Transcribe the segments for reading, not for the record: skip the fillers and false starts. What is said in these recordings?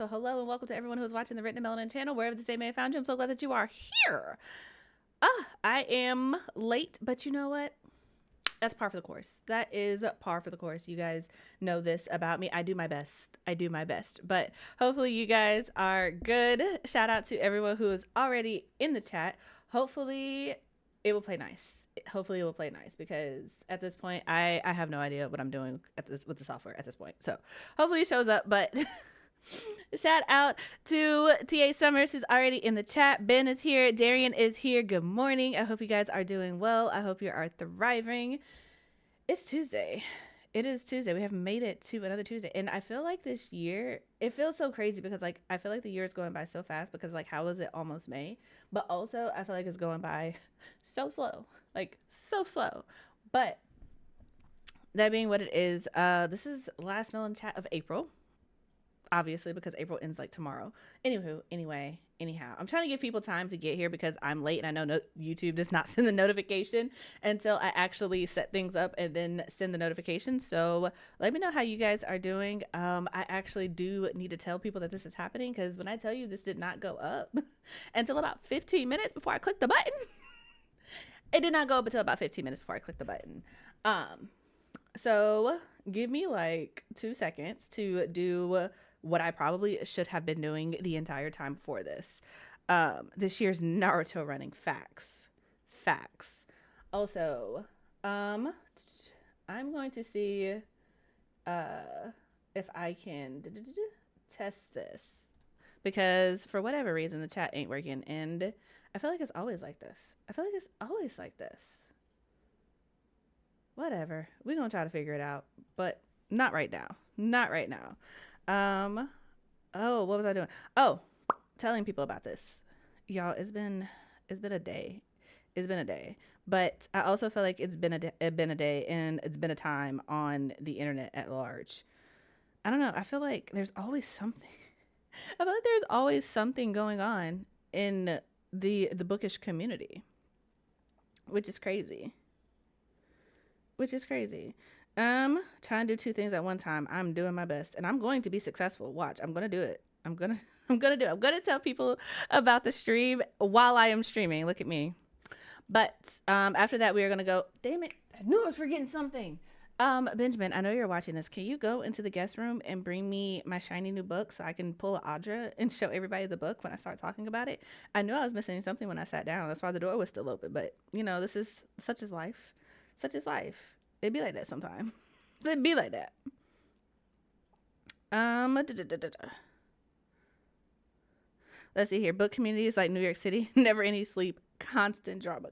So hello and welcome to everyone who is watching the Written Melanin channel, wherever this day may have found you. I'm so glad that you are here. I am late, but you know what? That's par for the course. That is par for the course. You guys know this about me. I do my best. I do my best. But hopefully you guys are good. Shout out to everyone who is already in the chat. Hopefully it will play nice. Hopefully it will play nice because at this point I have no idea what I'm doing with the software at this point. So hopefully it shows up, but shout out to TA Summers, who's already in the chat. Ben is here. Darian is here. Good morning. I hope you guys are doing well. I hope you are thriving. It's Tuesday. It is Tuesday. We have made it to another Tuesday. And I feel like this year, it feels so crazy because like I feel like the year is going by so fast because like how is it almost May? But also I feel like it's going by so slow. Like so slow. But that being what it is, this is last Melanin Chat of April. Obviously, because April ends like tomorrow. Anyhow, I'm trying to give people time to get here because I'm late and I know YouTube does not send the notification until I actually set things up and then send the notification. So let me know how you guys are doing. I actually do need to tell people that this is happening because when I tell you this did not go up until about 15 minutes before I clicked the button. It did not go up until about 15 minutes before I clicked the button. So give me like 2 seconds to do what I probably should have been doing the entire time before this. This year's Naruto running facts. Also, I'm going to see if I can test this because for whatever reason the chat ain't working and I feel like it's always like this. Whatever. We're going to try to figure it out, but not right now. Oh, what was I doing? Oh, telling people about this. Y'all, it's been a day. But I also feel like it's been a day and it's been a time on the internet at large. I don't know. I feel like there's always something. Going on in the bookish community, which is crazy. Trying to do 2 things at one time. I'm doing my best and I'm going to be successful. Watch, I'm going to do it. I'm going to tell people about the stream while I am streaming. Look at me. But after that, we are going to go. Damn it. I knew I was forgetting something. Benjamin, I know you're watching this. Can you go into the guest room and bring me my shiny new book so I can pull Audra and show everybody the book when I start talking about it? I knew I was missing something when I sat down. That's why the door was still open. But, you know, this is such is life. It'd be like that sometimes. It'd be like that. Let's see here. Book communities like New York City, never any sleep, constant drama.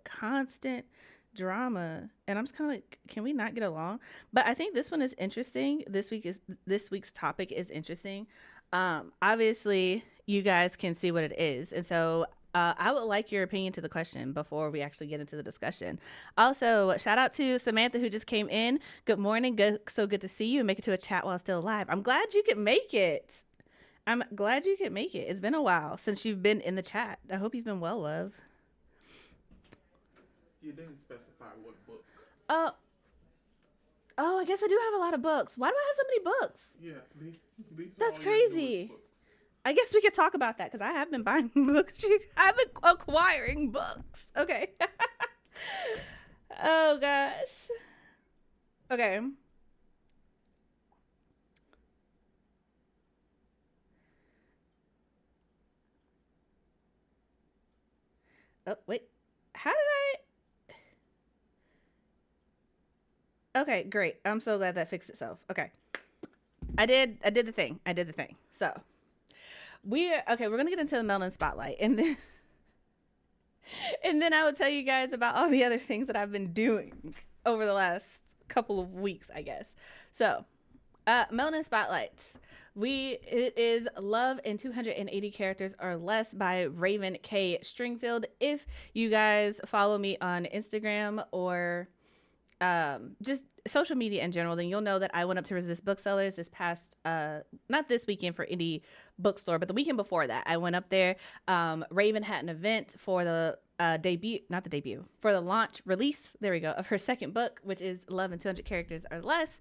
And I'm just kind of like, can we not get along? But I think this one is interesting. This week's topic is interesting. Obviously, you guys can see what it is, and so I would like your opinion to the question before we actually get into the discussion. Also, shout out to Samantha who just came in. Good morning. So good to see you and make it to a chat while still alive. I'm glad you could make it. It's been a while since you've been in the chat. I hope you've been well, love. You didn't specify what book. Oh, I guess I do have a lot of books. Why do I have so many books? Yeah, these That's crazy. I guess we could talk about that because I have been buying books. I've been acquiring books. Okay. Oh, gosh. Okay. Oh, wait. How did I? Okay, great. I'm so glad that fixed itself. Okay. I did the thing. So we're going to get into the Melanin Spotlight and then I will tell you guys about all the other things that I've been doing over the last couple of weeks, I guess. So, Melanin Spotlight. It is Love in 280 Characters or Less by Raven K. Stringfield. If you guys follow me on Instagram or just social media in general, then you'll know that I went up to Resist Booksellers this past not this weekend for indie bookstore, but the weekend before that I went up there. Raven had an event for the for the launch release, there we go, of her second book, which is Love in 200 Characters or Less.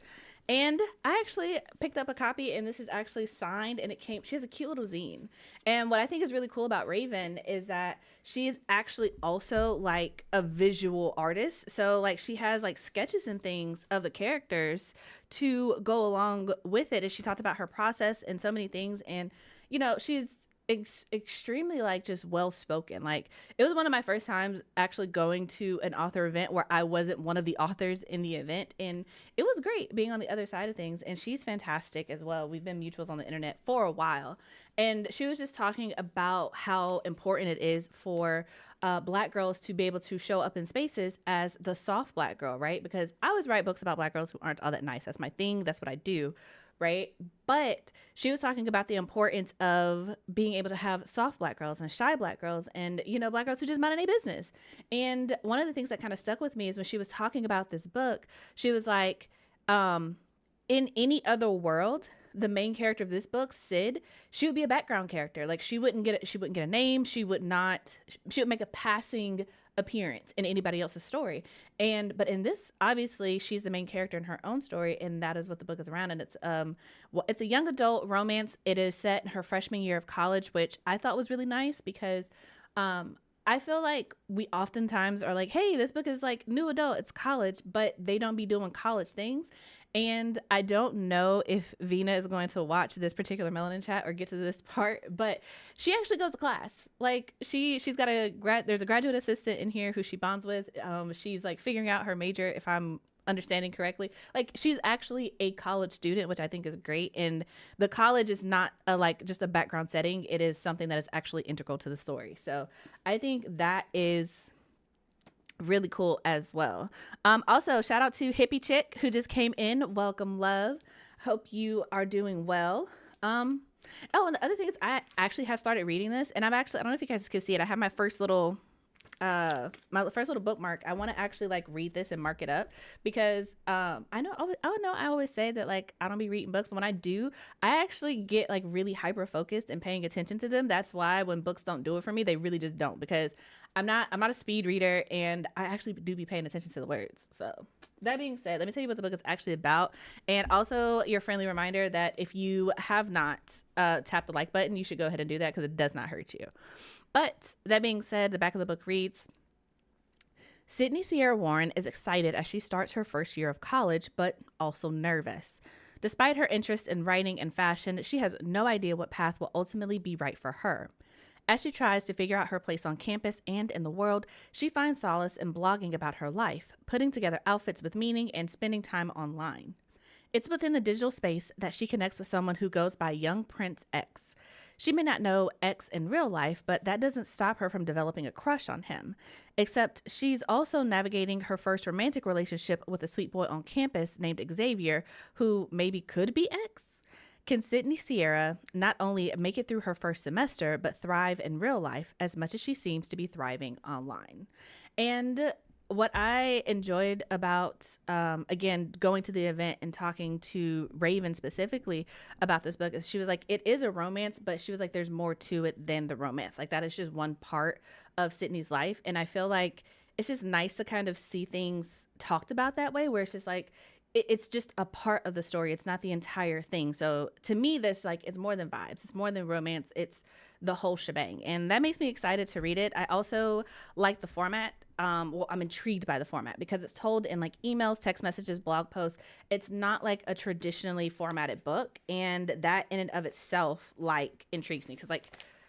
And I actually picked up a copy, and this is actually signed, and it came. She has a cute little zine. And what I think is really cool about Raven is that she's actually also like a visual artist. So like she has like sketches and things of the characters to go along with it. And she talked about her process and so many things. And she's extremely like just well spoken. Like it was one of my first times actually going to an author event where I wasn't one of the authors in the event, and it was great being on the other side of things. And she's fantastic as well. We've been mutuals on the internet for a while, and she was just talking about how important it is for Black girls to be able to show up in spaces as the soft Black girl, right? Because I always write books about Black girls who aren't all that nice. That's my thing. That's what I do, right? But she was talking about the importance of being able to have soft Black girls and shy Black girls and, Black girls who just mind their business. And one of the things that kind of stuck with me is when she was talking about this book, she was like, in any other world, the main character of this book, Sid, she would be a background character. Like she wouldn't get a name. She would make a passing appearance in anybody else's story. But in this, obviously she's the main character in her own story, and that is what the book is around. And it's a young adult romance. It is set in her freshman year of college, which I thought was really nice because I feel like we oftentimes are like, hey, this book is like new adult, it's college, but they don't be doing college things. And I don't know if Vina is going to watch this particular Melanin Chat or get to this part, but she actually goes to class. Like she's got there's a graduate assistant in here who she bonds with. She's like figuring out her major, if I'm understanding correctly. Like she's actually a college student, which I think is great. And the college is not just a background setting. It is something that is actually integral to the story. So I think that is really cool as well. Also, shout out to Hippie Chick who just came in. Welcome, love. Hope you are doing well. And the other thing is I actually have started reading this, and I don't know if you guys can see it. I have my first little bookmark. I want to actually like read this and mark it up because I always say that like I don't be reading books, but when I do, I actually get like really hyper focused and paying attention to them. That's why when books don't do it for me, they really just don't, because I'm not a speed reader, and I actually do be paying attention to the words. So that being said, let me tell you what the book is actually about. And also your friendly reminder that if you have not tapped the like button, you should go ahead and do that because it does not hurt you. But that being said, the back of the book reads, Sydney Sierra Warren is excited as she starts her first year of college, but also nervous. Despite her interest in writing and fashion, she has no idea what path will ultimately be right for her. As she tries to figure out her place on campus and in the world, she finds solace in blogging about her life, putting together outfits with meaning, and spending time online. It's within the digital space that she connects with someone who goes by Young Prince X. She may not know X in real life, but that doesn't stop her from developing a crush on him. Except she's also navigating her first romantic relationship with a sweet boy on campus named Xavier, who maybe could be X. Can Sydney Sierra not only make it through her first semester, but thrive in real life as much as she seems to be thriving online? And what I enjoyed about, again, going to the event and talking to Raven specifically about this book is she was like, it is a romance, but she was like, there's more to it than the romance. Like that is just one part of Sydney's life. And I feel like it's just nice to kind of see things talked about that way, where it's just like, it's just a part of the story. It's not the entire thing. So to me, this like, it's more than vibes. It's more than romance. It's the whole shebang. And that makes me excited to read it. I also like the format. I'm intrigued by the format because it's told in like emails, text messages, blog posts. It's not like a traditionally formatted book. And that in and of itself, like intrigues me because like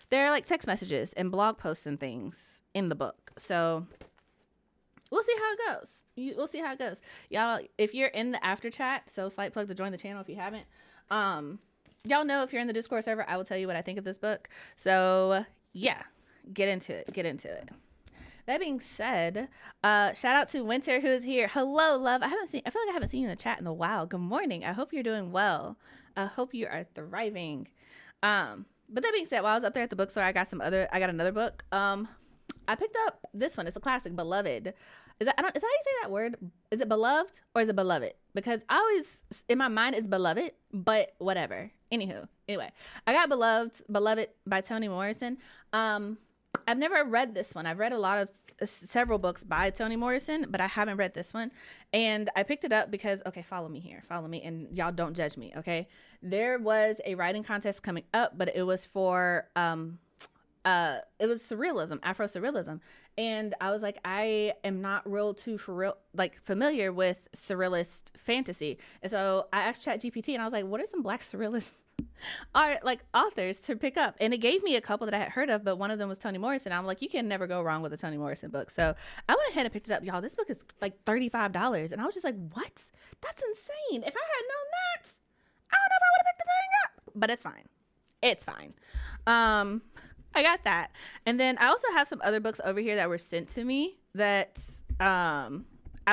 there are like text messages and blog posts and things in the book. So we'll see how it goes. We'll see how it goes. Y'all, if you're in the after chat, so slight plug to join the channel if you haven't. Y'all know if you're in the Discord server, I will tell you what I think of this book. So yeah, get into it. That being said, shout out to Winter who is here. Hello, love. I feel like I haven't seen you in the chat in a while. Good morning. I hope you're doing well. I hope you are thriving. But that being said, while I was up there at the bookstore, I got another book. I picked up this one. It's a classic, Beloved. Is that how you say that word? Is it beloved or is it beloved? Because I always, in my mind, it's beloved, but whatever. Anyway, I got Beloved by Toni Morrison. I've never read this one. I've read a lot of several books by Toni Morrison, but I haven't read this one. And I picked it up because, okay, follow me here. Follow me, and y'all don't judge me, okay? There was a writing contest coming up, but it was for it was surrealism, Afro surrealism. And I was like, I am not real too for real like familiar with surrealist fantasy. And so I asked ChatGPT and I was like, what are some black surrealist are like authors to pick up? And it gave me a couple that I had heard of, but one of them was Toni Morrison. I'm like, you can never go wrong with a Toni Morrison book. So I went ahead and picked it up. Y'all, this book is like $35. And I was just like, what? That's insane. If I had known that, I don't know if I would have picked the thing up. But it's fine. It's fine. I got that. And then I also have some other books over here that were sent to me that I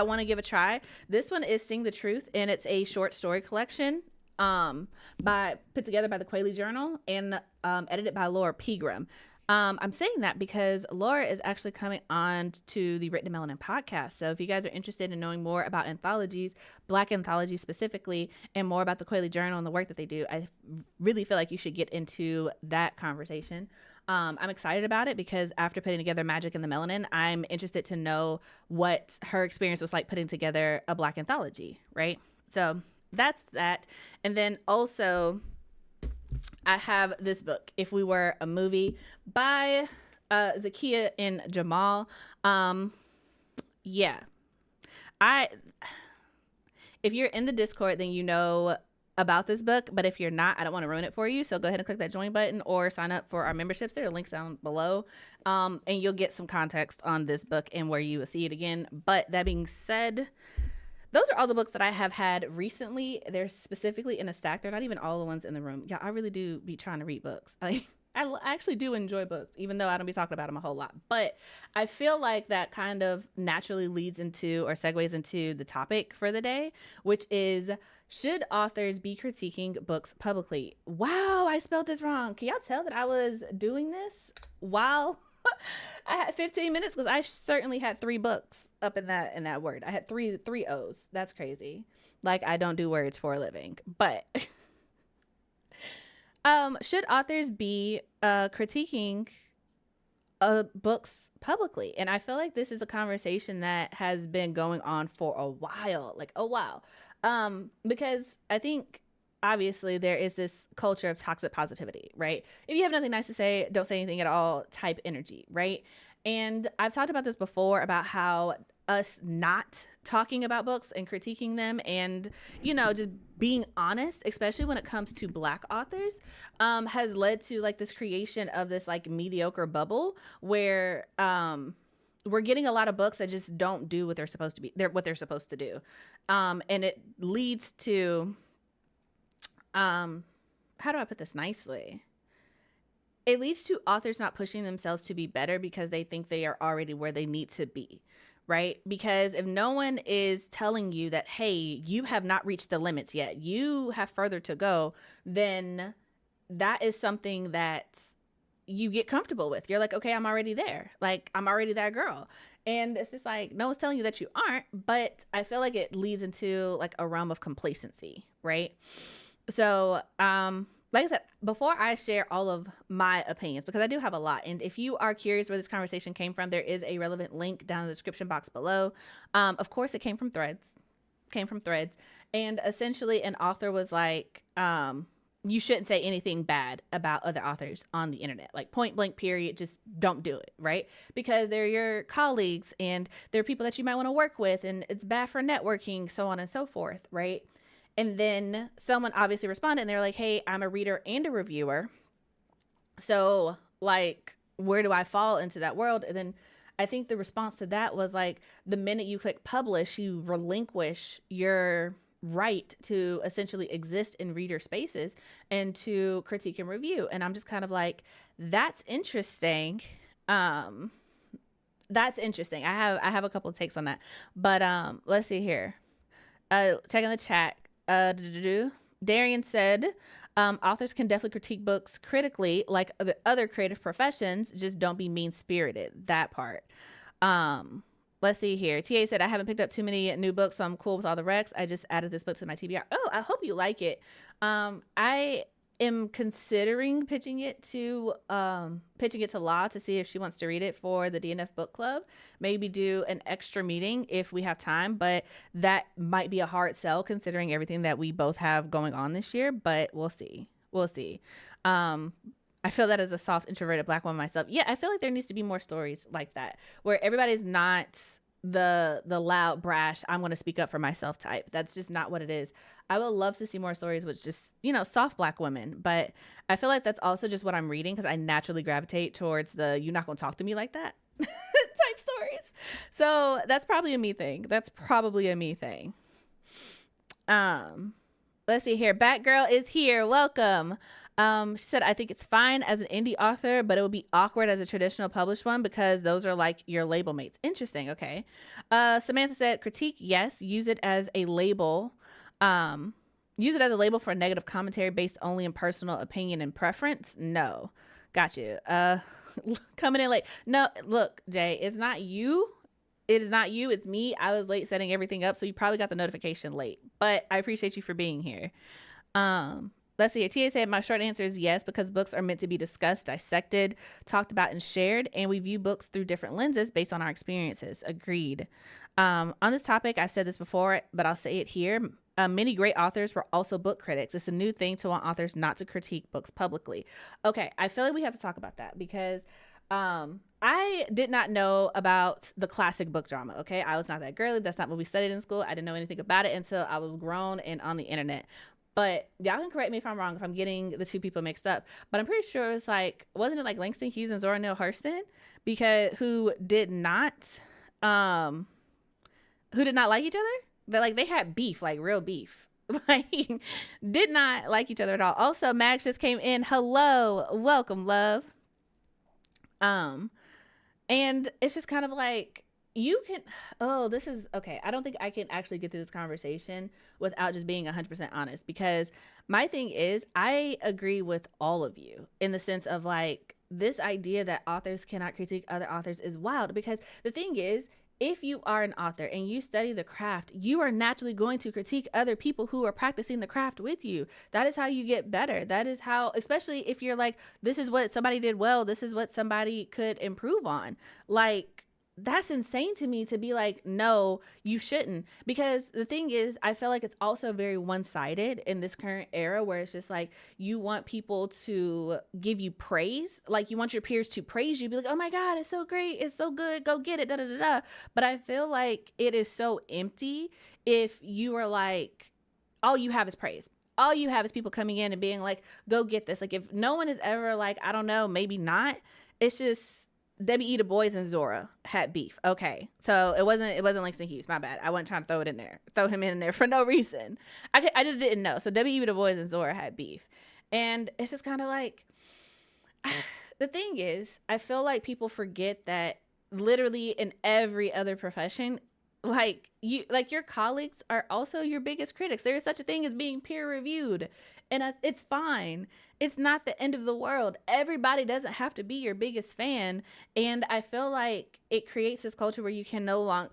want to give a try. This one is Sing the Truth, and it's a short story collection put together by the Quayle Journal and edited by Laura Pegram. I'm saying that because Laura is actually coming on to the Written in Melanin podcast. So if you guys are interested in knowing more about anthologies, Black anthologies specifically, and more about the Quayle Journal and the work that they do, I really feel like you should get into that conversation. I'm excited about it because after putting together Magic and the Melanin, I'm interested to know what her experience was like putting together a Black anthology, right? So that's that. And then also I have this book, If We Were a Movie, by Zakiya and Jamal. Yeah. If you're in the Discord, then you know about this book, but if you're not, I don't want to ruin it for you, so go ahead and click that join button or sign up for our memberships. There are links down below, and you'll get some context on this book and where you will see it again. But that being said, those are all the books that I have had recently. They're specifically in a stack. They're not even all the ones in the room. Yeah, I really do be trying to read books. I actually do enjoy books, even though I don't be talking about them a whole lot. But I feel like that kind of naturally leads into or segues into the topic for the day, which is, should authors be critiquing books publicly? Wow, I spelled this wrong. Can y'all tell that I was doing this while I had 15 minutes? Because I certainly had 3 books up in that word. I had three O's. That's crazy. Like, I don't do words for a living. But should authors be critiquing books publicly? And I feel like this is a conversation that has been going on for a while, because I think obviously there is this culture of toxic positivity, right? If you have nothing nice to say, don't say anything at all type energy, right? And I've talked about this before about how us not talking about books and critiquing them and, just being honest, especially when it comes to Black authors, has led to like this creation of this like mediocre bubble where we're getting a lot of books that just don't do what they're supposed to be. What they're supposed to do. And it leads to, how do I put this nicely? It leads to authors not pushing themselves to be better because they think they are already where they need to be, right? Because if no one is telling you that, hey, you have not reached the limits yet, you have further to go, then that is something that you get comfortable with. You're like, okay, I'm already there. Like, I'm already that girl. And it's just like, no one's telling you that you aren't, but I feel like it leads into like a realm of complacency, right? So, like I said, before I share all of my opinions, because I do have a lot, and if you are curious where this conversation came from, there is a relevant link down in the description box below. Of course, it came from Threads. And essentially an author was like, you shouldn't say anything bad about other authors on the internet, like point blank period. Just don't do it, right? Because they're your colleagues and they're people that you might want to work with, and it's bad for networking, so on and so forth, right? And then someone obviously responded and they're like, hey, I'm a reader and a reviewer, so like, where do I fall into that world? And then I think the response to that was like, the minute you click publish, you relinquish your right to essentially exist in reader spaces and to critique and review. And I'm just kind of like, that's interesting. That's interesting. I have a couple of takes on that, but let's see here. Checking the chat. Darian said, authors can definitely critique books critically like the other creative professions, just don't be mean-spirited. That part. Let's see here. TA said, I haven't picked up too many new books, so I'm cool with all the recs. I just added this book to my TBR. Oh, I hope you like it. I am considering pitching it to Law to see if she wants to read it for the DNF book club. Maybe do an extra meeting if we have time, but that might be a hard sell considering everything that we both have going on this year, but we'll see. We'll see. I feel that as a soft introverted Black woman myself. Yeah, I feel like there needs to be more stories like that where everybody's not the loud, brash, I'm going to speak up for myself type. That's just not what it is. I would love to see more stories with just, soft Black women, but I feel like that's also just what I'm reading because I naturally gravitate towards the you're not going to talk to me like that type stories. So that's probably a me thing. Let's see here. Batgirl is here. Welcome. She said, I think it's fine as an indie author, but it would be awkward as a traditional published one because those are like your label mates. Interesting. Okay. Samantha said, critique, yes. Use it as a label. Use it as a label for a negative commentary based only in personal opinion and preference. No. Got you. Coming in late. No, look, Jay, it's not you. It is not you. It's me. I was late setting everything up, so you probably got the notification late. But I appreciate you for being here. Let's see here. TA said, my short answer is yes, because books are meant to be discussed, dissected, talked about, and shared, and we view books through different lenses based on our experiences. Agreed. On this topic, I've said this before, but I'll say it here. Many great authors were also book critics. It's a new thing to want authors not to critique books publicly. Okay, I feel like we have to talk about that because I did not know about the classic book drama. Okay, I was not that girly. That's not what we studied in school. I didn't know anything about it until I was grown and on the internet. But y'all can correct me if I'm wrong, if I'm getting the two people mixed up. But I'm pretty sure it's like, wasn't it like Langston Hughes and Zora Neale Hurston, because who did not like each other? That like they had beef, like real beef. Like did not like each other at all. Also, Max just came in. Hello, welcome, love. And it's just kind of like you can, this is okay. I don't think I can actually get through this conversation without just being 100% honest, because my thing is I agree with all of you in the sense of like this idea that authors cannot critique other authors is wild, because the thing is, if you are an author and you study the craft, you are naturally going to critique other people who are practicing the craft with you. That is how you get better. That is how, especially if you're like, this is what somebody did well, this is what somebody could improve on. Like, that's insane to me to be like, no, you shouldn't. Because the thing is, I feel like it's also very one-sided in this current era where it's just like you want people to give you praise. Like you want your peers to praise you, be like, oh my God, it's so great, it's so good, go get it, da da da da. But I feel like it is so empty if you are like, all you have is praise. All you have is people coming in and being like, go get this. Like if no one is ever like, I don't know, maybe not. It's just W.E. Du Bois and Zora had beef. Okay, so it wasn't Langston Hughes. My bad. I wasn't trying to throw him in there for no reason. I just didn't know. So W.E. Du Bois and Zora had beef, and it's just kind of like the thing is, I feel like people forget that literally in every other profession, like your colleagues are also your biggest critics. There is such a thing as being peer reviewed, and it's fine. It's not the end of the world. Everybody doesn't have to be your biggest fan. And I feel like it creates this culture where you can no longer,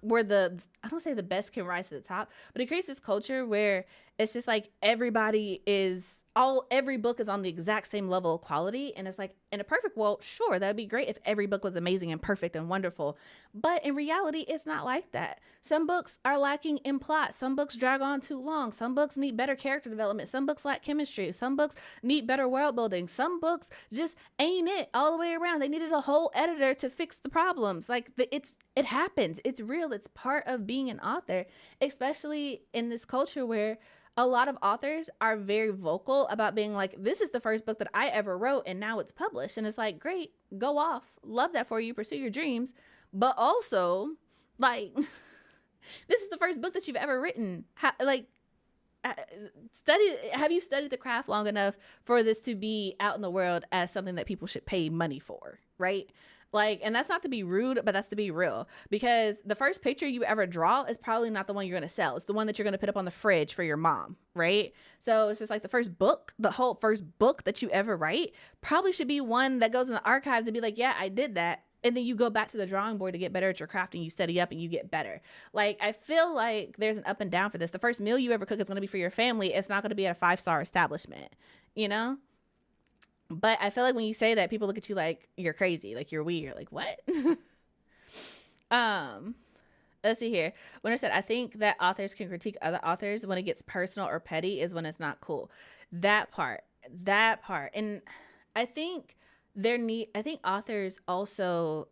I don't say the best can rise to the top, but it creates this culture where it's just like every book is on the exact same level of quality. And it's like, in a perfect world, sure, that'd be great if every book was amazing and perfect and wonderful. But in reality, it's not like that. Some books are lacking in plot. Some books drag on too long. Some books need better character development. Some books lack chemistry. Some books need better world building. Some books just ain't it all the way around. They needed a whole editor to fix the problems. Like it happens. It's real. It's part of being an author, especially in this culture where a lot of authors are very vocal about being like, this is the first book that I ever wrote and now it's published. And it's like, great, go off. Love that for you. Pursue your dreams. But also, like, this is the first book that you've ever written. Have you studied the craft long enough for this to be out in the world as something that people should pay money for, right? Like, and that's not to be rude, but that's to be real, because the first picture you ever draw is probably not the one you're going to sell. It's the one that you're going to put up on the fridge for your mom, right? So it's just like the whole first book that you ever write probably should be one that goes in the archives and be like, yeah, I did that. And then you go back to the drawing board to get better at your craft and you study up and you get better. Like, I feel like there's an up and down for this. The first meal you ever cook is going to be for your family. It's not going to be at a 5-star establishment, you know? But I feel like when you say that, people look at you like you're crazy, like you're weird, like what? um let's see here. Winter said, I think that authors can critique other authors when it gets personal or petty is when it's not cool. That part. And I think I think authors also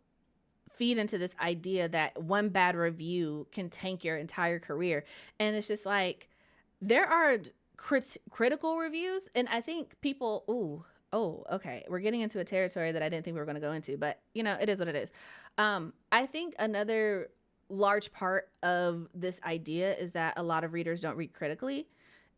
feed into this idea that one bad review can tank your entire career. And it's just like, there are critical reviews. And I think people, okay, we're getting into a territory that I didn't think we were going to go into, but you know, it is what it is. I think another large part of this idea is that a lot of readers don't read critically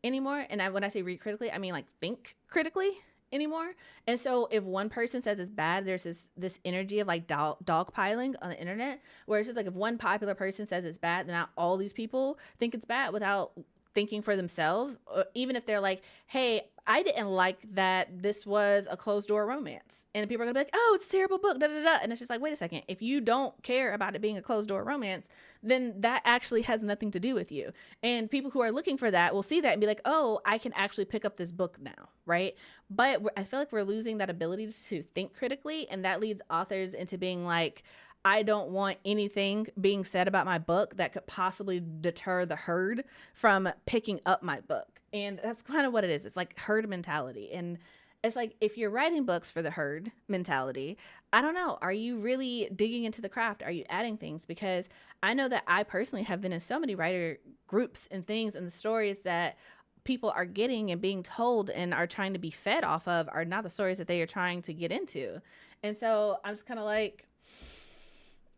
anymore. And when I say read critically, I mean like think critically anymore. And so if one person says it's bad, there's this energy of like dogpiling on the internet, where it's just like if one popular person says it's bad, then now all these people think it's bad without thinking for themselves. Or even if they're like, hey, I didn't like that this was a closed door romance, and people are gonna be like, oh, it's a terrible book, da da da. And it's just like, wait a second, if you don't care about it being a closed door romance, then that actually has nothing to do with you. And people who are looking for that will see that and be like, oh, I can actually pick up this book now, right? But I feel like we're losing that ability to think critically, and that leads authors into being like, I don't want anything being said about my book that could possibly deter the herd from picking up my book. And that's kind of what it is. It's like herd mentality. And it's like, if you're writing books for the herd mentality, I don't know, are you really digging into the craft? Are you adding things? Because I know that I personally have been in so many writer groups and things, and the stories that people are getting and being told and are trying to be fed off of are not the stories that they are trying to get into. And so I'm just kind of like,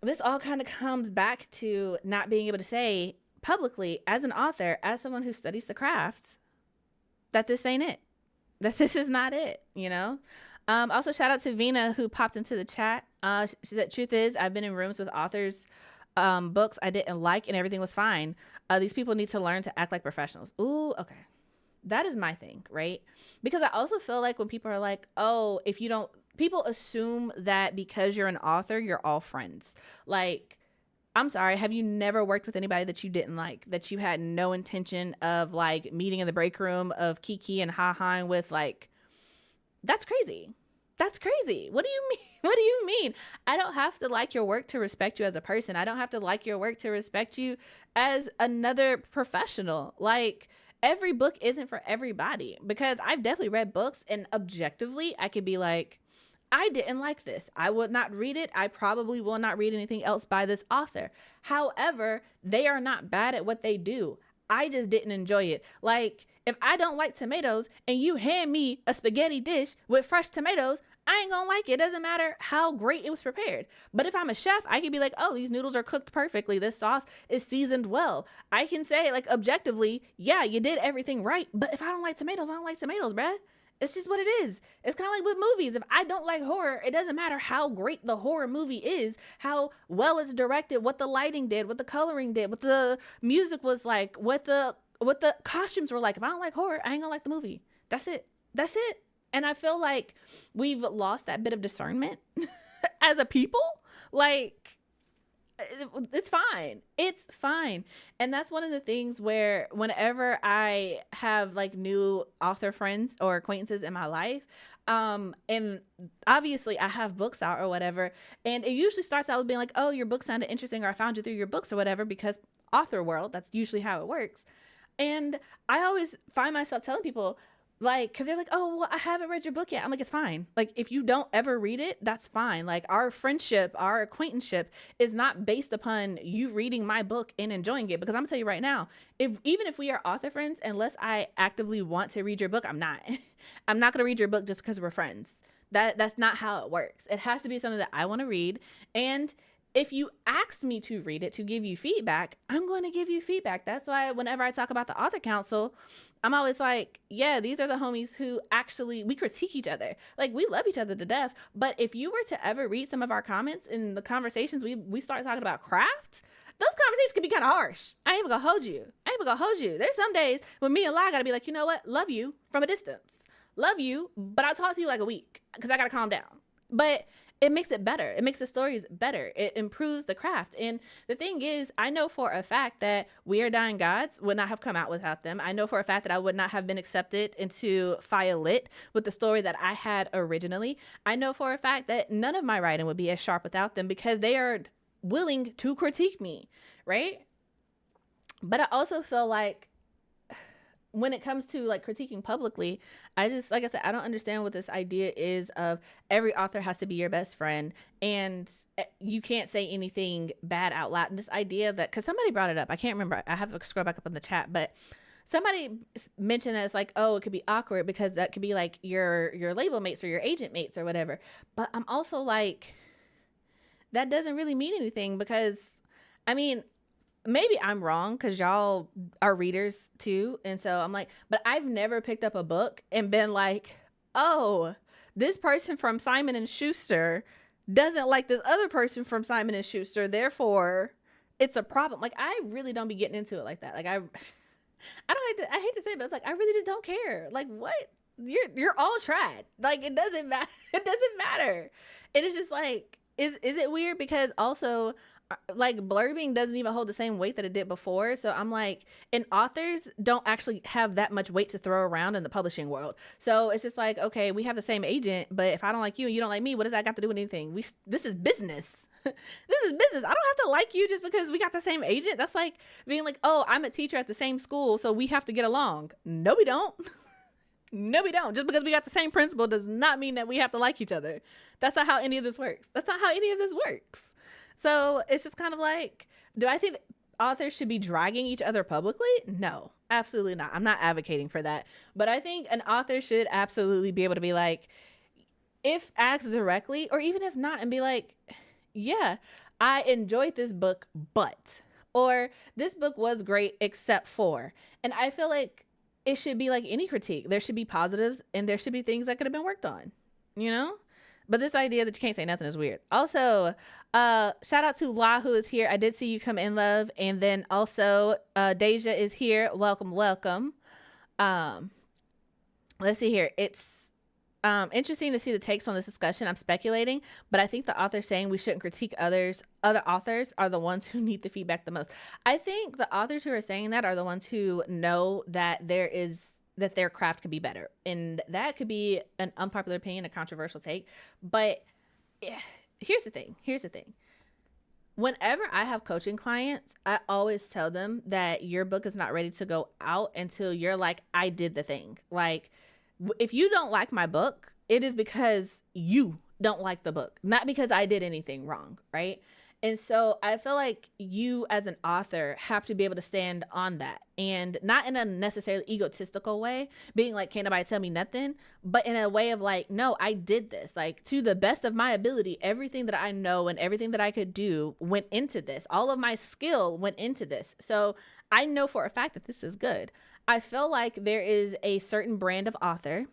this all kind of comes back to not being able to say publicly as an author, as someone who studies the craft, that this ain't it, that this is not it, you know? Also, shout out to Vina, who popped into the chat. She said, truth is, I've been in rooms with authors, books I didn't like, and everything was fine. These people need to learn to act like professionals. Ooh, okay. That is my thing, right? Because I also feel like when people are like, oh, if you don't, people assume that because you're an author, you're all friends. Like, I'm sorry, have you never worked with anybody that you didn't like, that you had no intention of like meeting in the break room, of kiki and ha-haing with? Like, that's crazy. That's crazy. What do you mean? What do you mean? I don't have to like your work to respect you as a person. I don't have to like your work to respect you as another professional. Like, every book isn't for everybody, because I've definitely read books and objectively I could be like, I didn't like this. I would not read it. I probably will not read anything else by this author. However, they are not bad at what they do. I just didn't enjoy it. Like, if I don't like tomatoes and you hand me a spaghetti dish with fresh tomatoes, I ain't gonna like it. It doesn't matter how great it was prepared. But if I'm a chef, I can be like, oh, these noodles are cooked perfectly. This sauce is seasoned well. I can say, like, objectively, yeah, you did everything right. But if I don't like tomatoes, I don't like tomatoes, bruh. It's just what it is. It's kind of like with movies. If I don't like horror, it doesn't matter how great the horror movie is, how well it's directed, what the lighting did, what the coloring did, what the music was like, what the costumes were like. If I don't like horror, I ain't gonna like the movie. That's it. That's it. And I feel like we've lost that bit of discernment as a people. Like, it's fine. It's fine. And that's one of the things where whenever I have like new author friends or acquaintances in my life, and obviously I have books out or whatever, and it usually starts out with being like, oh, your book sounded interesting, or I found you through your books or whatever, because author world, that's usually how it works. And I always find myself telling people, like, because they're like, oh, well, I haven't read your book yet. I'm like, it's fine. Like, if you don't ever read it, that's fine. Like, our friendship, our acquaintanceship is not based upon you reading my book and enjoying it. Because I'm gonna tell you right now, even if we are author friends, unless I actively want to read your book, I'm not. I'm not gonna read your book just because we're friends. That's not how it works. It has to be something that I want to read. And if you ask me to read it, to give you feedback, I'm going to give you feedback. That's why whenever I talk about the author council, I'm always like, yeah, these are the homies who actually, we critique each other. Like, we love each other to death. But if you were to ever read some of our comments in the conversations, we start talking about craft, those conversations can be kind of harsh. I ain't even gonna hold you. There's some days when me and La gotta be like, you know what? Love you from a distance. Love you, but I'll talk to you like a week because I gotta calm down. but it makes it better. It makes the stories better. It improves the craft. And the thing is, I know for a fact that We Are Dying Gods would not have come out without them. I know for a fact that I would not have been accepted into Fire Lit with the story that I had originally. I know for a fact that none of my writing would be as sharp without them, because they are willing to critique me, right? But I also feel like when it comes to like critiquing publicly, I just, like I said, I don't understand what this idea is of every author has to be your best friend and you can't say anything bad out loud. And this idea that, because somebody brought it up, I can't remember, I have to scroll back up in the chat, but somebody mentioned that it's like, oh, it could be awkward because that could be like your label mates or your agent mates or whatever. But I'm also like, that doesn't really mean anything, because I mean, maybe I'm wrong because y'all are readers too. And so I'm like, but I've never picked up a book and been like, oh, this person from Simon and Schuster doesn't like this other person from Simon and Schuster, therefore it's a problem. Like, I really don't be getting into it like that. Like, I hate to say it, but it's like, I really just don't care. Like, what? You're all tried. Like, it doesn't matter. It doesn't matter. It is just like, is it weird? Because also, like, blurbing doesn't even hold the same weight that it did before. So I'm like, and authors don't actually have that much weight to throw around in the publishing world. So it's just like, okay, we have the same agent, but if I don't like you and you don't like me, what does that got to do with anything? This is business. This is business. I don't have to like you just because we got the same agent. That's like being like, oh, I'm a teacher at the same school, so we have to get along. No, we don't. No, we don't. Just because we got the same principal does not mean that we have to like each other. That's not how any of this works. That's not how any of this works. So it's just kind of like, do I think authors should be dragging each other publicly? No, absolutely not. I'm not advocating for that. But I think an author should absolutely be able to be like, if asked directly, or even if not, and be like, yeah, I enjoyed this book, but, or this book was great except for. And I feel like it should be like any critique. There should be positives and there should be things that could have been worked on, you know? But this idea that you can't say nothing is weird. Also, shout out to La, who is here. I did see you come in, love. And then also, Deja is here. Welcome, welcome. Let's see here. It's interesting to see the takes on this discussion. I'm speculating, but I think the author saying we shouldn't critique others. Other authors are the ones who need the feedback the most. I think the authors who are saying that are the ones who know that that their craft could be better. And that could be an unpopular opinion, a controversial take. But here's the thing. Whenever I have coaching clients, I always tell them that your book is not ready to go out until you're like, I did the thing. Like, if you don't like my book, it is because you don't like the book, not because I did anything wrong, right? And so I feel like you as an author have to be able to stand on that, and not in a necessarily egotistical way, being like, can't nobody tell me nothing, but in a way of like, no, I did this, like, to the best of my ability. Everything that I know and everything that I could do went into this. All of my skill went into this. So I know for a fact that this is good. I feel like there is a certain brand of author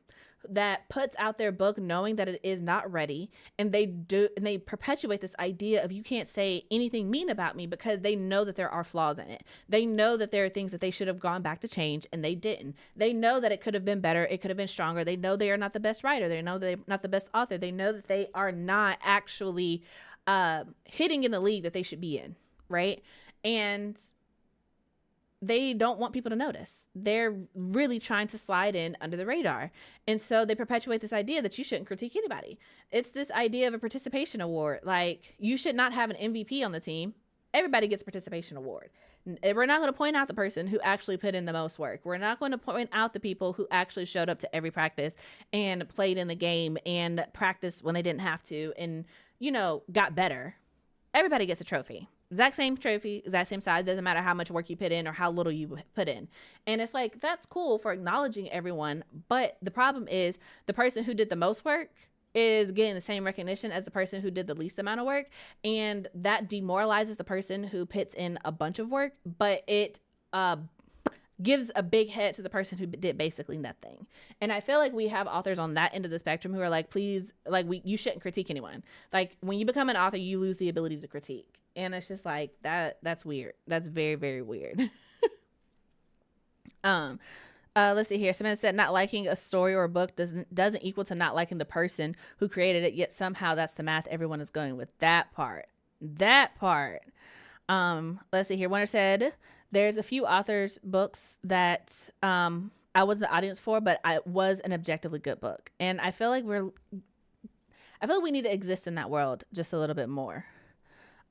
that puts out their book knowing that it is not ready, and they perpetuate this idea of, you can't say anything mean about me, because they know that there are flaws in it. They know that there are things that they should have gone back to change, and they didn't. They know that it could have been better, it could have been stronger. They know they are not the best writer, they know they're not the best author, they know that they are not actually hitting in the league that they should be in, right? And they don't want people to notice. They're really trying to slide in under the radar. And so they perpetuate this idea that you shouldn't critique anybody. It's this idea of a participation award. Like, you should not have an MVP on the team. Everybody gets a participation award. We're not going to point out the person who actually put in the most work. We're not going to point out the people who actually showed up to every practice and played in the game and practiced when they didn't have to and, got better. Everybody gets a trophy. Exact same trophy, exact same size. Doesn't matter how much work you put in or how little you put in. And it's like, that's cool for acknowledging everyone. But the problem is the person who did the most work is getting the same recognition as the person who did the least amount of work. And that demoralizes the person who puts in a bunch of work, but it gives a big head to the person who did basically nothing. And I feel like we have authors on that end of the spectrum who are like, please, like, you shouldn't critique anyone. Like, when you become an author, you lose the ability to critique. And it's just like, that's weird. That's very, very weird. Let's see here. Samantha said, not liking a story or a book doesn't equal to not liking the person who created it. Yet somehow that's the math everyone is going with. That part. That part. Let's see here. Winter said, there's a few authors' books that I wasn't the audience for, but I was an objectively good book. And I feel like we need to exist in that world just a little bit more.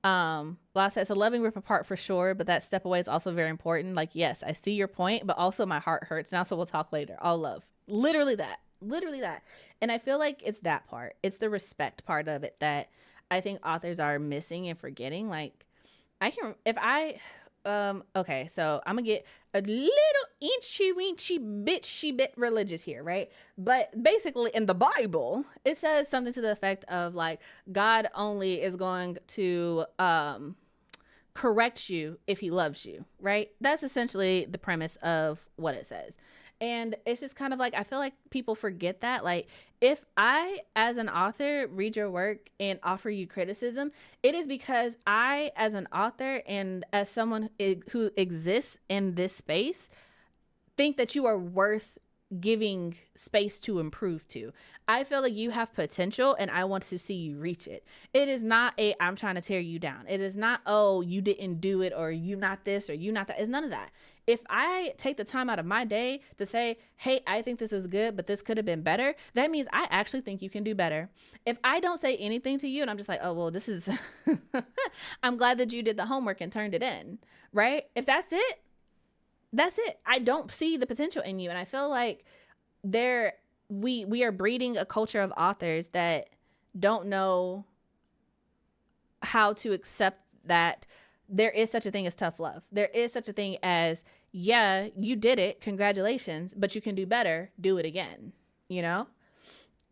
Last says, a loving rip apart for sure, but that step away is also very important. Like, yes, I see your point, but also my heart hurts now, so we'll talk later. All love. Literally that. And I feel like it's that part. It's the respect part of it that I think authors are missing and forgetting. Like, okay, so I'm gonna get a little inchy winchy bitchy bit religious here, right? But basically in the Bible, it says something to the effect of like, God only is going to correct you if he loves you, right? That's essentially the premise of what it says. And it's just kind of like, I feel like people forget that. Like, if I, as an author, read your work and offer you criticism, it is because I, as an author and as someone who exists in this space, think that you are worth giving space to improve to. I feel like you have potential and I want to see you reach it. It is not I'm trying to tear you down. It is not, oh, you didn't do it, or you not this, or you not that. It's none of that. If I take the time out of my day to say, hey, I think this is good, but this could have been better, that means I actually think you can do better. If I don't say anything to you and I'm just like, oh, well, this is, I'm glad that you did the homework and turned it in, right? If that's it, that's it. I don't see the potential in you. And I feel like we are breeding a culture of authors that don't know how to accept that there is such a thing as tough love. There is such a thing as, yeah, you did it, congratulations, but you can do better, do it again, you know?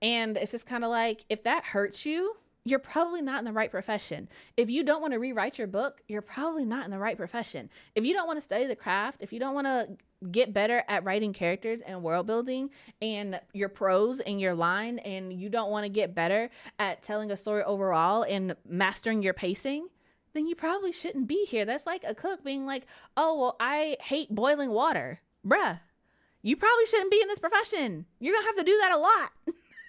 And it's just kind of like, if that hurts you, you're probably not in the right profession. If you don't want to rewrite your book, you're probably not in the right profession. If you don't want to study the craft, if you don't want to get better at writing characters and world building and your prose and your line, and you don't want to get better at telling a story overall and mastering your pacing, then you probably shouldn't be here. That's like a cook being like, oh, well, I hate boiling water. Bruh, you probably shouldn't be in this profession. You're going to have to do that a lot.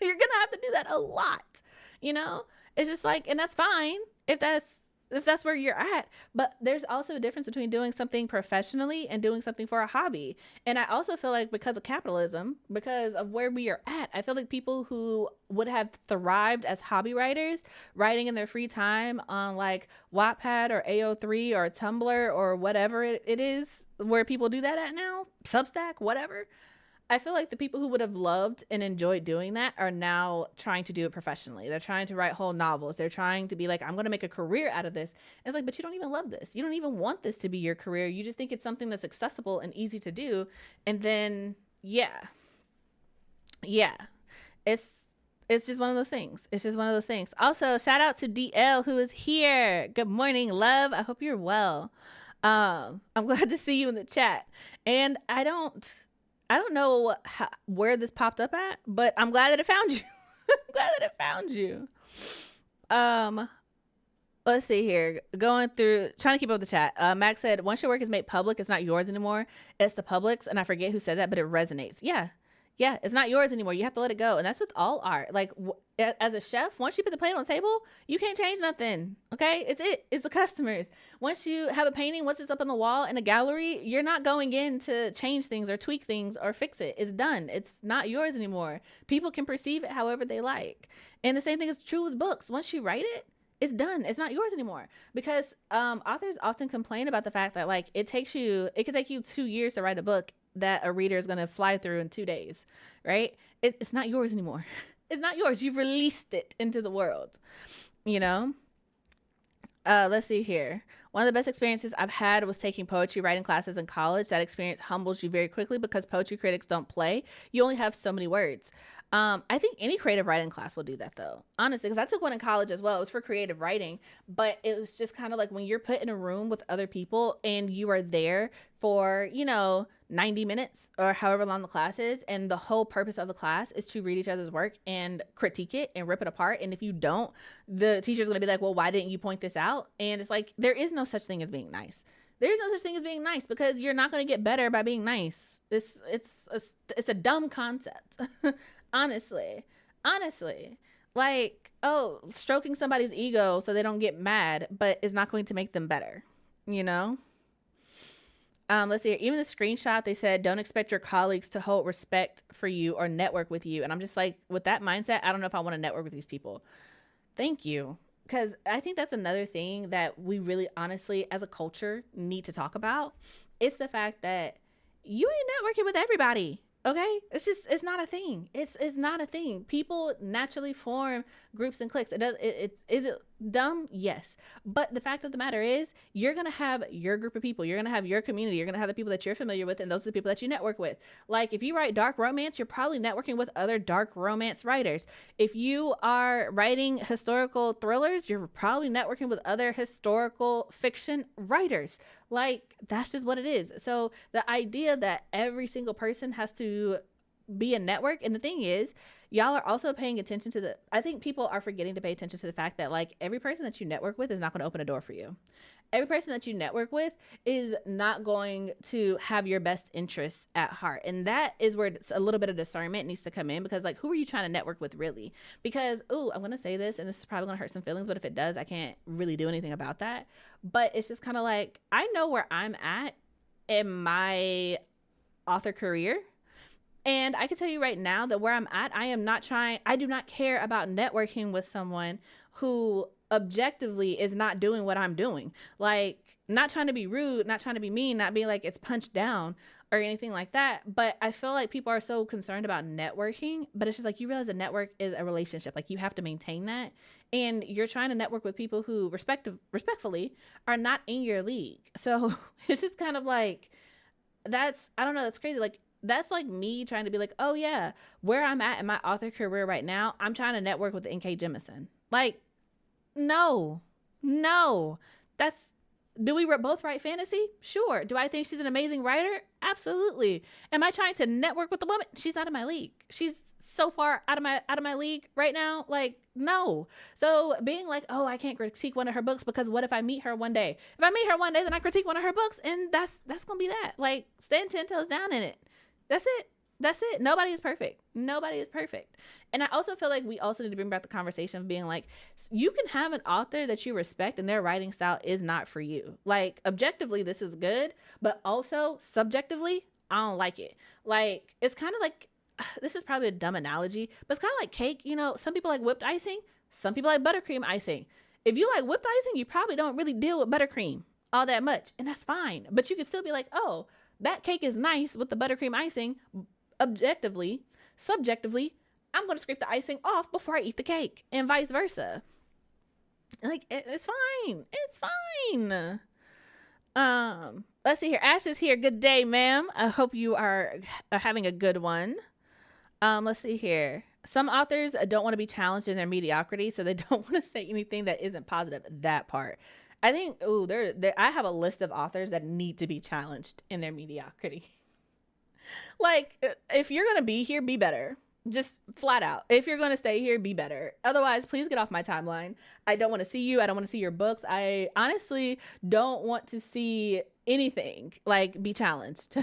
You're going to have to do that a lot. You know, it's just like, and that's fine if that's where you're at. But there's also a difference between doing something professionally and doing something for a hobby. And I also feel like because of capitalism, because of where we are at, I feel like people who would have thrived as hobby writers, writing in their free time on like Wattpad or AO3 or Tumblr or whatever it is where people do that at now, Substack, whatever. I feel like the people who would have loved and enjoyed doing that are now trying to do it professionally. They're trying to write whole novels. They're trying to be like, I'm going to make a career out of this. And it's like, but you don't even love this. You don't even want this to be your career. You just think it's something that's accessible and easy to do. And then, yeah, it's just one of those things. It's just one of those things. Also, shout out to DL who is here. Good morning, love. I hope you're well. I'm glad to see you in the chat. And I don't know where this popped up at, but I'm glad that it found you. I'm glad that it found you. Let's see here. Going through, trying to keep up with the chat. Max said, once your work is made public, it's not yours anymore. It's the public's. And I forget who said that, but it resonates. Yeah, it's not yours anymore. You have to let it go. And that's with all art. Like, as a chef, once you put the plate on the table, you can't change nothing. Okay? It's the customers. Once you have a painting, once it's up on the wall in a gallery, you're not going in to change things or tweak things or fix it. It's done. It's not yours anymore. People can perceive it however they like. And the same thing is true with books. Once you write it, it's done. It's not yours anymore. Because authors often complain about the fact that like it could take you 2 years to write a book that a reader is going to fly through in 2 days, right? It's not yours anymore. It's not yours. You've released it into the world, you know? Let's see here. One of the best experiences I've had was taking poetry writing classes in college. That experience humbles you very quickly because poetry critics don't play. You only have so many words. I think any creative writing class will do that though, honestly, because I took one in college as well. It was for creative writing, but it was just kind of like when you're put in a room with other people and you are there for, 90 minutes or however long the class is. And the whole purpose of the class is to read each other's work and critique it and rip it apart. And if you don't, the teacher's going to be like, well, why didn't you point this out? And it's like, there is no such thing as being nice. There's no such thing as being nice, because you're not going to get better by being nice. It's a dumb concept. honestly honestly, like, oh, stroking somebody's ego so they don't get mad, but is not going to make them better, you know. Let's see here. Even the screenshot, they said, don't expect your colleagues to hold respect for you or network with you. And I'm just like, with that mindset, I don't know if I want to network with these people. Thank you. Because I think that's another thing that we really honestly, as a culture, need to talk about. It's the fact that you ain't networking with everybody. Okay, it's not a thing. It's not a thing. People naturally form groups and cliques. Is it dumb? Yes. But the fact of the matter is, you're gonna have your group of people. You're gonna have your community. You're gonna have the people that you're familiar with, and those are the people that you network with. Like, if you write dark romance, you're probably networking with other dark romance writers. If you are writing historical thrillers, you're probably networking with other historical fiction writers. Like, that's just what it is. So the idea that every single person has to be a network, and the thing is, y'all are also paying attention to I think people are forgetting to pay attention to the fact that, like, every person that you network with is not going to open a door for you. Every person that you network with is not going to have your best interests at heart. And that is where a little bit of discernment needs to come in, because, like, who are you trying to network with really? Because, I'm going to say this, and this is probably going to hurt some feelings, but if it does, I can't really do anything about that. But it's just kind of like, I know where I'm at in my author career. And I can tell you right now that where I'm at, I do not care about networking with someone who objectively is not doing what I'm doing. Like, not trying to be rude, not trying to be mean, not being like it's punched down or anything like that. But I feel like people are so concerned about networking, but it's just like, you realize a network is a relationship. Like, you have to maintain that. And you're trying to network with people who respectfully are not in your league. So it's just kind of like, I don't know, that's crazy. Like, that's like me trying to be like, oh yeah, where I'm at in my author career right now, I'm trying to network with N.K. Jemisin. Like, no. Do we both write fantasy? Sure. Do I think she's an amazing writer? Absolutely. Am I trying to network with the woman? She's not in my league. She's so far out of my league right now. Like, no. So being like, oh, I can't critique one of her books because what if I meet her one day? If I meet her one day, then I critique one of her books, and that's gonna be that. Like, stand 10 toes down in it. That's it. Nobody is perfect. And I also feel like we also need to bring back the conversation of being like, you can have an author that you respect and their writing style is not for you. Like, objectively, this is good, but also subjectively, I don't like it. Like, it's kind of like, this is probably a dumb analogy, but it's kind of like cake. You know, some people like whipped icing. Some people like buttercream icing. If you like whipped icing, you probably don't really deal with buttercream all that much. And that's fine. But you can still be like, oh, that cake is nice with the buttercream icing. Objectively, subjectively, I'm going to scrape the icing off before I eat the cake, and vice versa. Like, it's fine. It's fine. Let's see here. Ash is here. Good day, ma'am. I hope you are having a good one. Let's see here. Some authors don't want to be challenged in their mediocrity, so they don't want to say anything that isn't positive. That part. I think, I have a list of authors that need to be challenged in their mediocrity. Like, if you're going to be here, be better. Just flat out. If you're going to stay here, be better. Otherwise, please get off my timeline. I don't want to see you. I don't want to see your books. I honestly don't want to see anything. Like, be challenged.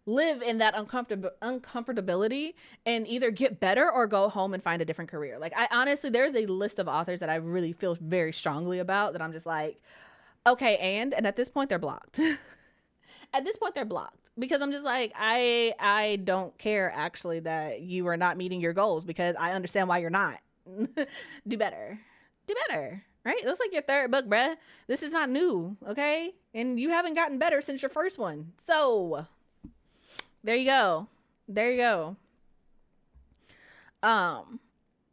Live in that uncomfortability and either get better or go home and find a different career. Like, I honestly, there's a list of authors that I really feel very strongly about that I'm just like, okay, and at this point, they're blocked. At this point, they're blocked because I'm just like, I don't care actually that you are not meeting your goals, because I understand why you're not. Do better. Right? That's like your third book, bruh. This is not new. Okay. And you haven't gotten better since your first one. So there you go.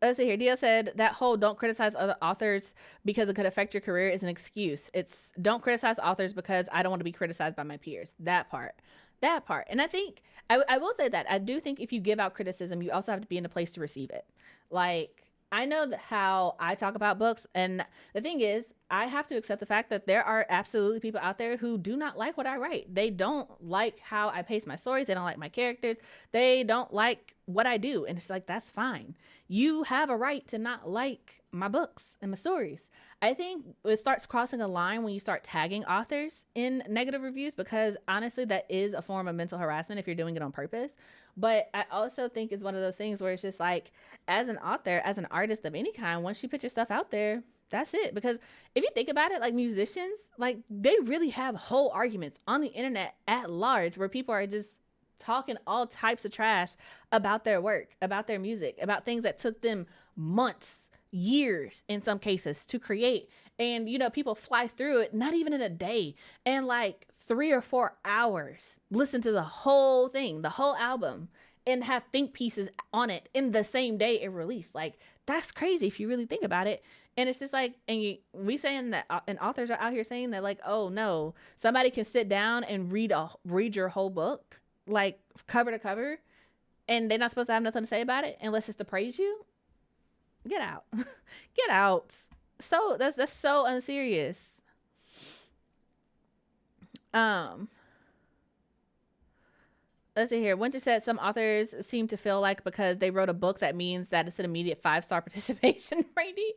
Let's see here. Dio said that whole don't criticize other authors because it could affect your career is an excuse. It's don't criticize authors because I don't want to be criticized by my peers. That part. And I think, I will say that I do think if you give out criticism, you also have to be in a place to receive it. Like, I know that how I talk about books, and the thing is, I have to accept the fact that there are absolutely people out there who do not like what I write. They don't like how I pace my stories. They don't like my characters. They don't like what I do. And it's like, that's fine. You have a right to not like my books and my stories. I think it starts crossing a line when you start tagging authors in negative reviews, because honestly, that is a form of mental harassment if you're doing it on purpose. But I also think it's one of those things where it's just like, as an author, as an artist of any kind, once you put your stuff out there, that's it. Because if you think about it, like musicians, like they really have whole arguments on the internet at large where people are just talking all types of trash about their work, about their music, about things that took them months, years in some cases to create. And, you know, people fly through it, not even in a day, and like 3 or 4 hours, listen to the whole thing, the whole album, and have think pieces on it in the same day it released. Like, that's crazy if you really think about it. And it's just like, we saying that, and authors are out here saying that, like, oh no, somebody can sit down and read your whole book, like cover to cover, and they're not supposed to have nothing to say about it unless it's to praise you. Get out. Get out. So that's so unserious. Let's see here. Winter said some authors seem to feel like because they wrote a book that means that it's an immediate 5-star participation rating.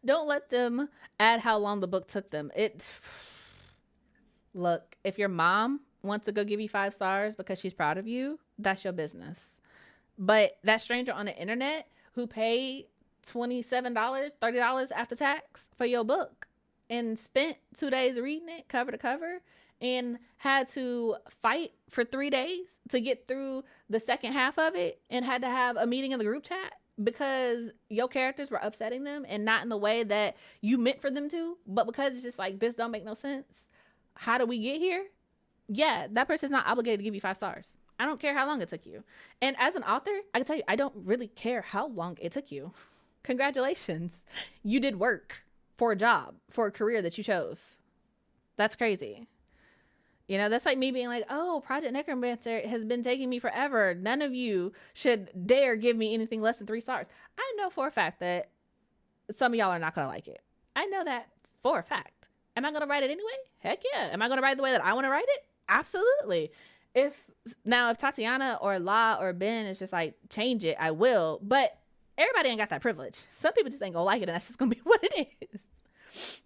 Don't let them add how long the book took them. Look, if your mom wants to go give you 5 stars because she's proud of you, that's your business. But that stranger on the internet who paid $27, $30 after tax for your book and spent 2 days reading it cover to cover and had to fight for 3 days to get through the second half of it and had to have a meeting in the group chat because your characters were upsetting them, and not in the way that you meant for them to, but because it's just like, this don't make no sense. How do we get here? Yeah, that person's not obligated to give you 5 stars. I don't care how long it took you. And as an author, I can tell you, I don't really care how long it took you. Congratulations. You did work for a job, for a career that you chose. That's crazy. You know, that's like me being like, oh, Project Necromancer has been taking me forever. None of you should dare give me anything less than 3 stars. I know for a fact that some of y'all are not going to like it. I know that for a fact. Am I going to write it anyway? Heck yeah. Am I going to write it the way that I want to write it? Absolutely. If Tatiana or La or Ben is just like, change it, I will. But everybody ain't got that privilege. Some people just ain't gonna like it, and that's just gonna be what it is.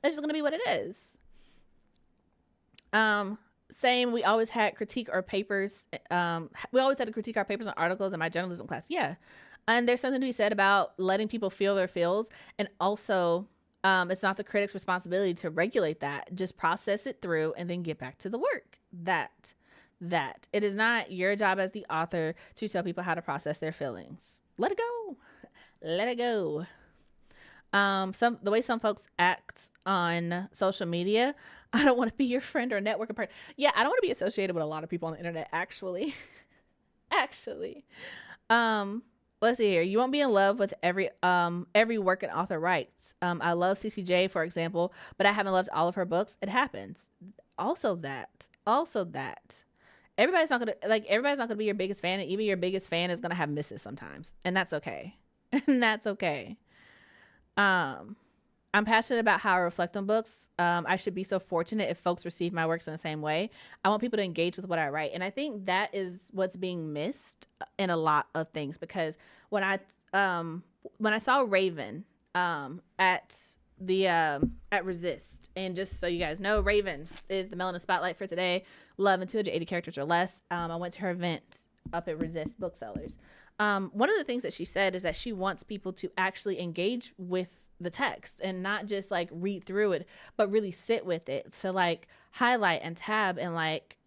That's just gonna be what it is. Same, we always had critique our papers. We always had to critique our papers and articles in my journalism class. Yeah. And there's something to be said about letting people feel their feels. And also, it's not the critic's responsibility to regulate that. Just process it through and then get back to the work. That it is not your job as the author to tell people how to process their feelings. Let it go. Let it go. The way some folks act on social media, I don't want to be your friend or networking partner. Yeah, I don't want to be associated with a lot of people on the internet, actually. Let's see here. You won't be in love with every work an author writes. I love CCJ, for example, but I haven't loved all of her books. It happens. Also that. Everybody's not gonna be your biggest fan, and even your biggest fan is gonna have misses sometimes, and that's okay. I'm passionate about how I reflect on books. I should be so fortunate if folks receive my works in the same way. I want people to engage with what I write, and I think that is what's being missed in a lot of things. Because when I saw Raven at Resist, and just so you guys know, Raven is the Melanin Spotlight for today. Love and 280 characters or less. I went to her event up at Resist Booksellers. One of the things that she said is that she wants people to actually engage with the text and not just like read through it, but really sit with it. So like highlight and tab and like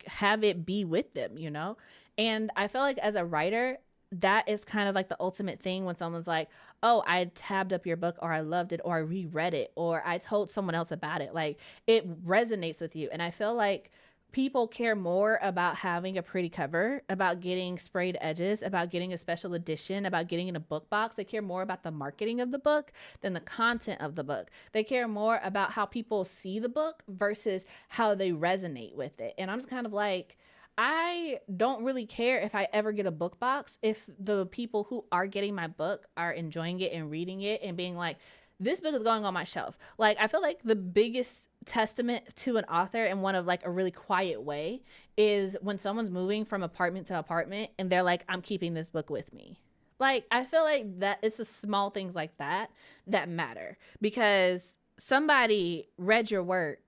have it be with them, you know? And I feel like as a writer, that is kind of like the ultimate thing when someone's like, oh, I tabbed up your book, or I loved it, or I reread it, or I told someone else about it. Like, it resonates with you. And I feel like people care more about having a pretty cover, about getting sprayed edges, about getting a special edition, about getting in a book box. They care more about the marketing of the book than the content of the book. They care more about how people see the book versus how they resonate with it. And I'm just kind of like, I don't really care if I ever get a book box if the people who are getting my book are enjoying it and reading it and being like, this book is going on my shelf. Like, I feel like the biggest testament to an author in one of like a really quiet way is when someone's moving from apartment to apartment and they're like, I'm keeping this book with me. Like, I feel like that it's the small things like that that matter, because somebody read your work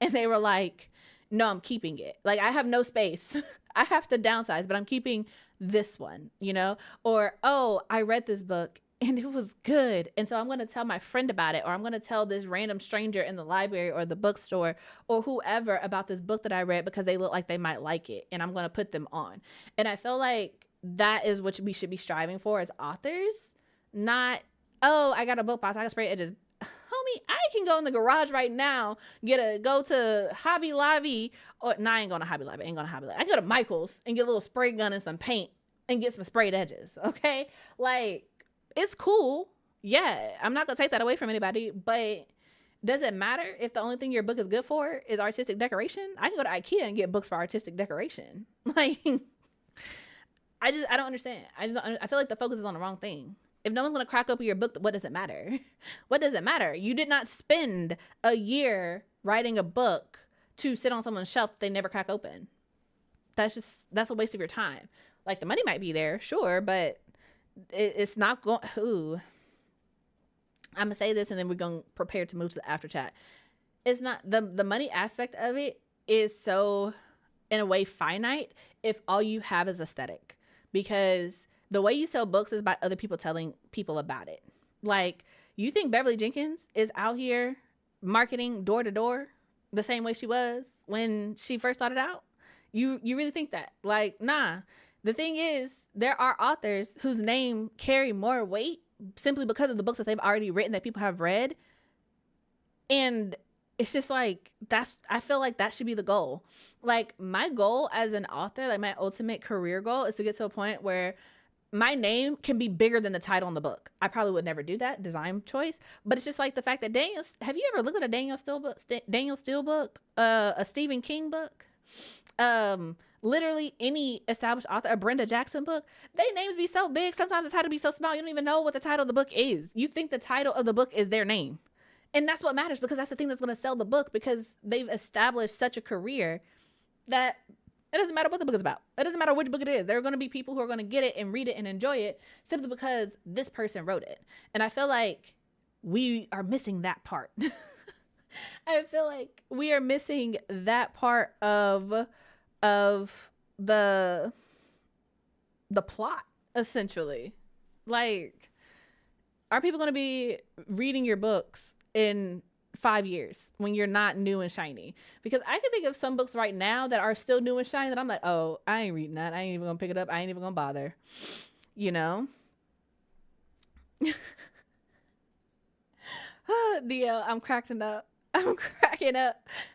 and they were like, no, I'm keeping it. Like, I have no space. I have to downsize, but I'm keeping this one, you know? Or, oh, I read this book and it was good, and so I'm going to tell my friend about it, or I'm going to tell this random stranger in the library or the bookstore or whoever about this book that I read because they look like they might like it, and I'm going to put them on. And I feel like that is what we should be striving for as authors. Not, oh, I got a book box, I can spray it, just, homie, I can go in the garage right now, go to Hobby Lobby, or I ain't going to Hobby Lobby, I can go to Michael's and get a little spray gun and some paint and get some sprayed edges, okay? Like, it's cool. Yeah, I'm not going to take that away from anybody, but does it matter if the only thing your book is good for is artistic decoration? I can go to IKEA and get books for artistic decoration. Like, I don't understand. I feel like the focus is on the wrong thing. If no one's going to crack open your book, what does it matter? What does it matter? You did not spend a year writing a book to sit on someone's shelf that they never crack open. That's a waste of your time. Like, the money might be there, sure, but it's not going. Ooh, I'm gonna say this and then we're gonna prepare to move to the after chat. It's not the money aspect of it is so, in a way, finite if all you have is aesthetic, because the way you sell books is by other people telling people about it. Like, you think Beverly Jenkins is out here marketing door to door the same way she was when she first started out? You really think that? Like, nah. The thing is, there are authors whose name carry more weight simply because of the books that they've already written that people have read. And it's just like, I feel like that should be the goal. Like, my goal as an author, like my ultimate career goal, is to get to a point where my name can be bigger than the title on the book. I probably would never do that, design choice. But it's just like the fact that have you ever looked at a Daniel Steele book, a Stephen King book? Literally any established author, a Brenda Jackson book, they names be so big. Sometimes the title be so small, you don't even know what the title of the book is. You think the title of the book is their name. And that's what matters, because that's the thing that's going to sell the book, because they've established such a career that it doesn't matter what the book is about. It doesn't matter which book it is. There are going to be people who are going to get it and read it and enjoy it simply because this person wrote it. And I feel like we are missing that part. I feel like we are missing that part of the plot, essentially. Like, are people going to be reading your books in 5 years when you're not new and shiny? Because I can think of some books right now that are still new and shiny that I'm like, oh, I ain't reading that. I ain't even gonna pick it up. I ain't even gonna bother, you know? DL, I'm cracking up.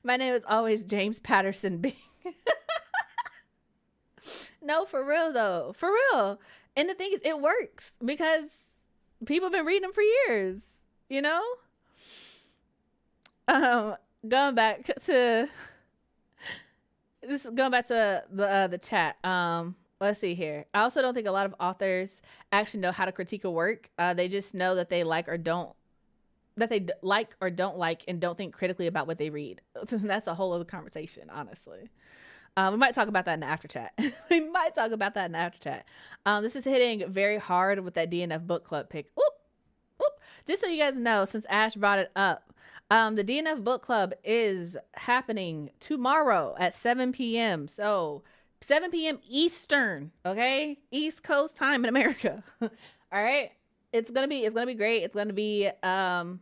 My name is always James Patterson Bing. No, for real though. For real. And the thing is, it works because people have been reading them for years, you know? Going back to the chat. Let's see here. I also don't think a lot of authors actually know how to critique a work. They just know that they like or don't like and don't think critically about what they read. That's a whole other conversation, honestly. We might talk about that in the after chat. This is hitting very hard with that DNF book club pick. Oop. Just so you guys know, since Ash brought it up, the DNF book club is happening tomorrow at 7 p.m. So 7 p.m. Eastern, okay? East Coast time in America. All right. It's gonna be great. It's gonna be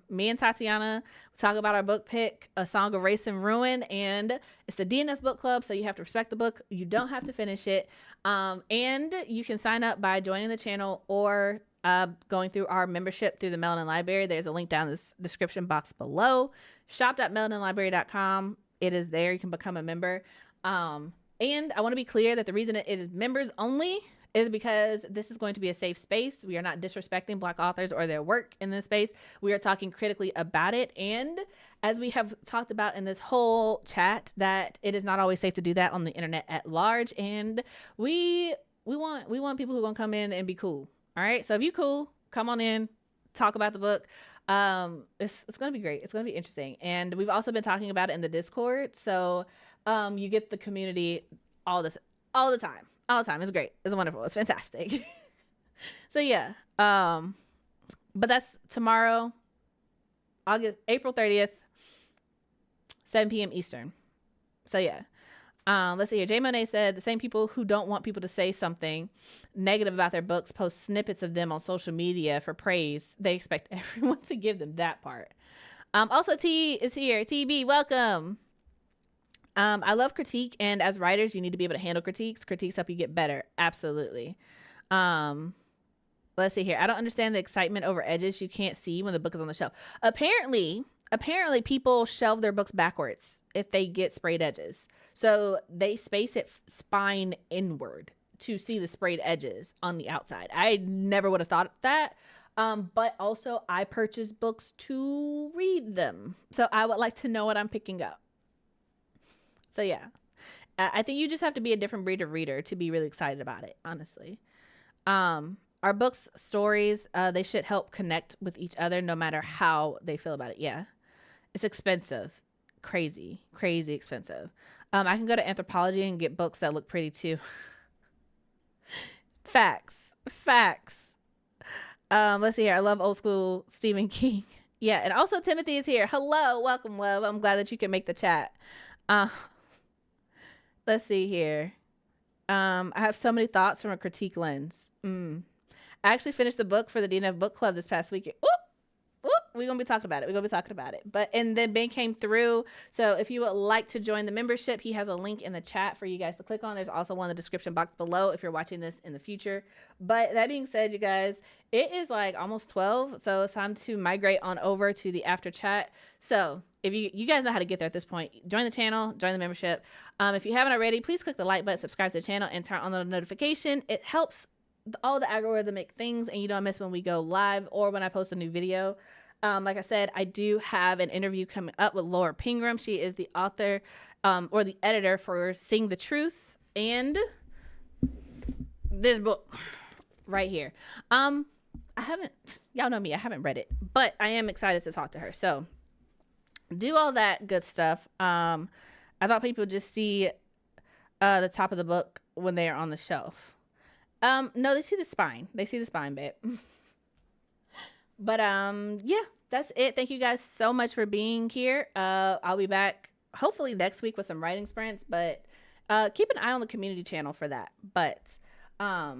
me and Tatiana talk about our book pick, A Song of Race and Ruin, and it's the DNF book club, so you have to respect the book. You don't have to finish it, and you can sign up by joining the channel or going through our membership through the Melanin Library. There's a link down in the description box below. shop.melaninlibrary.com. It is there. You can become a member. And I want to be clear that the reason it is members only is because this is going to be a safe space. We are not disrespecting Black authors or their work in this space. We are talking critically about it. And as we have talked about in this whole chat, that it is not always safe to do that on the internet at large. And we want people who are going to come in and be cool. All right. So if you cool, come on in, talk about the book. It's gonna be great. It's gonna be interesting. And we've also been talking about it in the Discord. So you get the community all this all the time. All the time. It's great. It's wonderful. It's fantastic. So yeah. But that's tomorrow, April 30th, 7 p.m. Eastern. So yeah. Let's see here. Jay Monet said the same people who don't want people to say something negative about their books post snippets of them on social media for praise. They expect everyone to give them that part. Also, T is here. TB, welcome. I love critique, and as writers, you need to be able to handle critiques. Critiques help you get better. Absolutely. Let's see here. I don't understand the excitement over edges you can't see when the book is on the shelf. Apparently people shelve their books backwards if they get sprayed edges. So they space it spine inward to see the sprayed edges on the outside. I never would have thought that. But also I purchase books to read them. So I would like to know what I'm picking up. So yeah, I think you just have to be a different breed of reader to be really excited about it, honestly. Our books, stories, they should help connect with each other no matter how they feel about it. Yeah. It's expensive. Crazy expensive. I can go to Anthropology and get books that look pretty too. Facts. Let's see here. I love old school Stephen King. Yeah. And also Timothy is here. Hello. Welcome, love. I'm glad that you can make the chat. Let's see here. I have so many thoughts from a critique lens. I actually finished the book for the DNF book club this past weekend. We're going to be talking about it. And then Ben came through. So if you would like to join the membership, he has a link in the chat for you guys to click on. There's also one in the description box below if you're watching this in the future. But that being said, you guys, it is like almost 12. So it's time to migrate on over to the after chat. So if you guys know how to get there at this point, join the channel, join the membership. If you haven't already, please click the like button, subscribe to the channel, and turn on the notification. It helps all the algorithmic things, and you don't miss when we go live or when I post a new video. Like I said, I do have an interview coming up with Laura Pingram. She is the author or the editor for Sing the Truth and this book right here. Y'all know me, I haven't read it, but I am excited to talk to her. So do all that good stuff. I thought people just see the top of the book when they are on the shelf. No, they see the spine. Babe. But yeah, that's it. Thank you guys so much for being here. I'll be back hopefully next week with some writing sprints, but keep an eye on the community channel for that. But I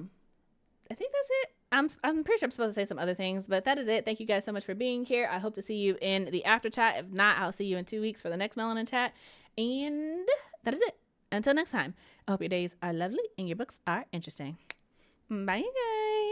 think that's it. I'm pretty sure I'm supposed to say some other things, but that is it. Thank you guys so much for being here. I hope to see you in the after chat. If not, I'll see you in 2 weeks for the next Melanin Chat. And that is it. Until next time, I hope your days are lovely and your books are interesting. Bye, you guys.